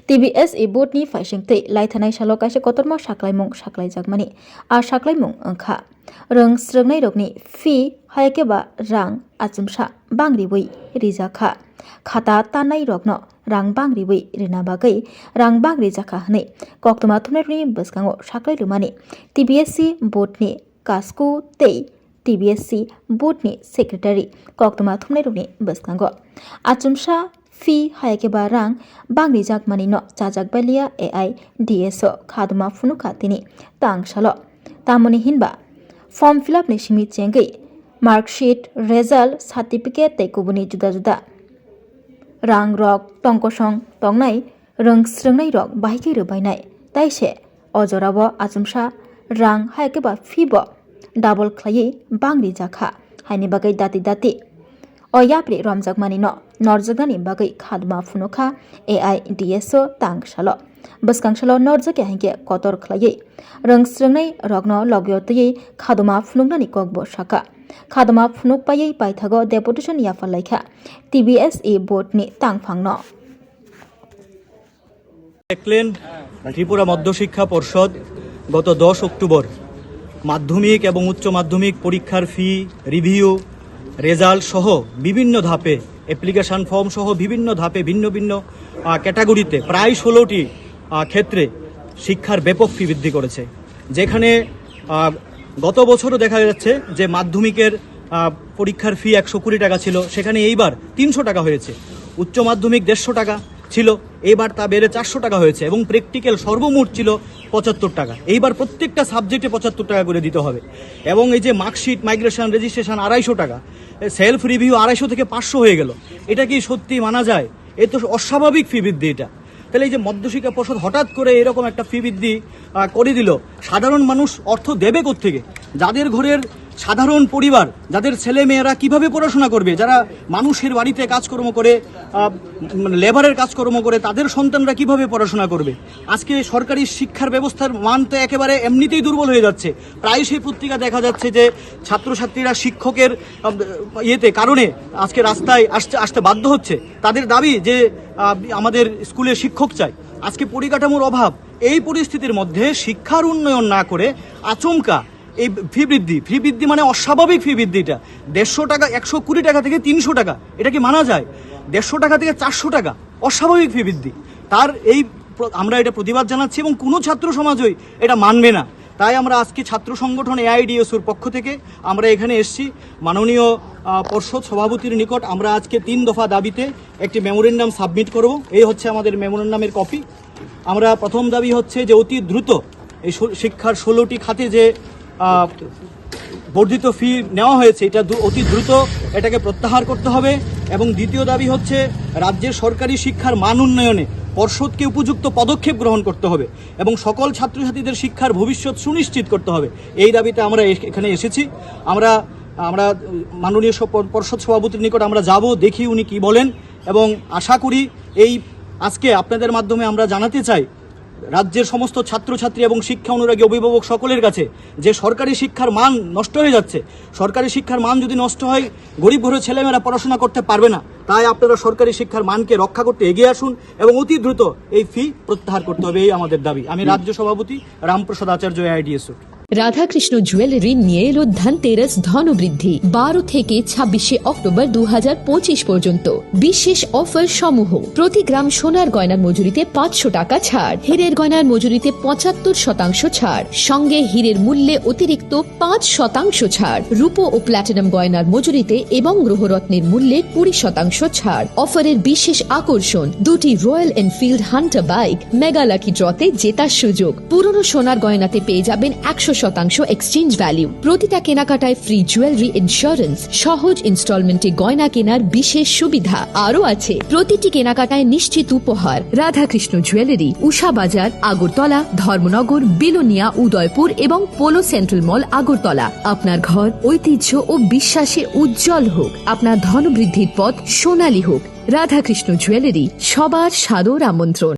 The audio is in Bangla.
TBSE boardni faisingtei laithanai salo kaisa kotorma saklaimung saklaijagmani a saklaimung angkha rong srwngnai rokni fee hayakeba rang achumsa bangribui rijakha khata tanai rokno rang bangribui rina bagai rang bangri jakha hne koktoma thumnai bwskango saklailumani TBSE boardni kasku tei TBSE boardni secretary koktoma thumnai bwskango achumsa fee hayakeba rang bangri jakmani no chajakbalia AI DSO khaduma funukha tini tangsalo tamoni hinba form fill up ni simi chengai marksheet result certificate tei kubuni juda juda rang rok tongkosong tongnai rongsrwngnai rok bahike rubainai taise ojorabo achumsa rang hayakeba fee bo double khlai bangri jakha haini bagai dati oyapri romjakmani no norjagnani bagai khadma funukha AI DSO tangsalo bwskangsalo norjake hingke kotor khlai rongsrwngnai rokno logyotei khadma funuknani kokbo saka khadma funuk payei paithago deputation yafalaikha TBSE board ni tangphangno দেখলেন ত্রিপুরা মধ্যশিক্ষা পর্ষদ গত 10 অক্টোবর মাধ্যমিক এবং উচ্চ মাধ্যমিক পরীক্ষার ফি রিভিউ রেজাল্ট সহ বিভিন্ন ধাপে অ্যাপ্লিকেশন ফর্ম সহ বিভিন্ন ধাপে ভিন্ন ভিন্ন ক্যাটাগরিতে প্রায় 16টি ক্ষেত্রে শিক্ষার ব্যাপক ফি বৃদ্ধি করেছে। যেখানে গত বছরও দেখা যাচ্ছে যে মাধ্যমিকের পরীক্ষার ফি 120 টাকা ছিল, সেখানে এইবার 300 টাকা হয়েছে। উচ্চ মাধ্যমিক 150 টাকা ছিল, এইবার তা বেড়ে 400 টাকা হয়েছে এবং প্র্যাকটিক্যাল সর্বমোট ছিল 75 টাকা। এইবার প্রত্যেকটা সাবজেক্টে 75 টাকা করে দিতে হবে এবং এই যে মার্কশিট মাইগ্রেশন রেজিস্ট্রেশন 250 টাকা, সেলফ রিভিউ 250 থেকে 500 হয়ে গেল। এটা কি সত্যি মানা যায়? এ তো অস্বাভাবিক ফি বৃদ্ধি। এটা তাহলে এই যে মধ্যশিক্ষা পর্ষদ হঠাৎ করে এরকম একটা ফি বৃদ্ধি করে দিল, সাধারণ মানুষ অর্থ দেবে কোত্থেকে? যাদের ঘরের সাধারণ পরিবার, যাদের ছেলে মেয়েরা কিভাবে পড়াশোনা করবে, যারা মানুষের বাড়িতে কাজকর্ম করে লেবারের কাজকর্ম করে, তাদের সন্তানরা কিভাবে পড়াশোনা করবে? আজকে সরকারি শিক্ষার ব্যবস্থার মান তো একেবারে এমনিতেই দুর্বল হয়ে যাচ্ছে। প্রায় সেই পত্রিকা দেখা যাচ্ছে যে ছাত্রছাত্রীরা শিক্ষকের কারণে আজকে রাস্তায় আসতে বাধ্য হচ্ছে। তাদের দাবি যে আমাদের স্কুলে শিক্ষক চাই। আজকে পরিকাঠামোর অভাব। এই পরিস্থিতির মধ্যে শিক্ষার উন্নয়ন না করে আচমকা এই ফি বৃদ্ধি মানে অস্বাভাবিক ফি বৃদ্ধি। এটা 150 টাকা 120 টাকা থেকে 300 টাকা, এটা কি মানা যায়? 150 টাকা থেকে 400 টাকা অস্বাভাবিক ফি বৃদ্ধি। তার আমরা এটা প্রতিবাদ জানাচ্ছি এবং কোনো ছাত্র সমাজই এটা মানবে না। তাই আমরা আজকে ছাত্র সংগঠন AIDSOর পক্ষ থেকে আমরা এখানে এসেছি। মাননীয় পর্ষদ সভাপতির নিকট আমরা আজকে 3 দফা দাবিতে একটি মেমোরেন্ডাম সাবমিট করব। এই হচ্ছে আমাদের মেমোরেন্ডামের কপি। আমরা প্রথম দাবি হচ্ছে যে অতি দ্রুত এই শিক্ষার 16টি খাতে যে বর্ধিত ফি নেওয়া হয়েছে, এটা অতি দ্রুত এটাকে প্রত্যাহার করতে হবে। এবং দ্বিতীয় দাবি হচ্ছে রাজ্যের সরকারি শিক্ষার মান উন্নয়নে পর্ষদকে উপযুক্ত পদক্ষেপ গ্রহণ করতে হবে এবং সকল ছাত্রছাত্রীদের শিক্ষার ভবিষ্যৎ সুনিশ্চিত করতে হবে। এই দাবিতে আমরা এখানে এসেছি। আমরা মাননীয় পর্ষদ সভাপতির নিকট আমরা যাব, দেখি উনি কি বলেন এবং আশা করি আজকে আপনাদের মাধ্যমে আমরা জানাতে চাই রাজ্যের সমস্ত ছাত্রছাত্রী এবং শিক্ষা অনুরাগী অভিভাবক সকলের কাছে যে সরকারি শিক্ষার মান নষ্ট হয়ে যাচ্ছে। সরকারি শিক্ষার মান যদি নষ্ট হয়, গরিব ঘরের ছেলেমেয়েরা পড়াশোনা করতে পারবে না। তাই আপনারা সরকারি শিক্ষার মানকে রক্ষা করতে এগিয়ে আসুন এবং অতি দ্রুত এই ফি প্রত্যাহার করতে হবে, এই আমাদের দাবি। আমি রাজ্য সভাপতি রামপ্রসাদ আচার্য AIDSO। রাধাকৃষ্ণ জুয়েলারি নিয়ে এলো ধনতেরাস ধনবৃদ্ধি 12 থেকে 26 অক্টোবর 2025 পর্যন্ত বিশেষ অফার সমূহ। প্রতি গ্রাম সোনার গয়নার মজুরিতে 500 টাকা ছাড়, হীরের গয়নার মজুরিতে 75% ছাড়, সঙ্গে হীরের মূল্যে অতিরিক্ত 5% ছাড়, রূপো ও প্ল্যাটিনাম গয়নার মজুরিতে এবং গ্রহরত্নের মূল্যে 20% ছাড়। অফারের বিশেষ আকর্ষণ 2টি Royal Enfield Hunter bike mega lucky ড্রতে জেতার সুযোগ। পুরনো সোনার গয়নাতে পেয়ে যাবেন 100% এক্সচেঞ্জ ভ্যালু। প্রতিটা কেনাকাটায় ফ্রি জুয়েলারি ইন্স্যুরেন্স, সহজ ইনস্টলমেন্টে গয়না কেনার বিশেষ সুবিধা আরও আছে। প্রতিটি কেনাকাটায় নিশ্চিত উপহার। রাধাকৃষ্ণ জুয়েলারি, উষা বাজার, আগরতলা, ধর্মনগর, বিলোনিয়া, উদয়পুর এবং পোলো সেন্ট্রাল মল, আগরতলা। আপনার ঘর ঐতিহ্য ও বিশ্বাসে উজ্জ্বল হোক, আপনার ধনবৃদ্ধির পথ সোনালী হোক। রাধাকৃষ্ণ জুয়েলারি, সবার সাদর আমন্ত্রণ।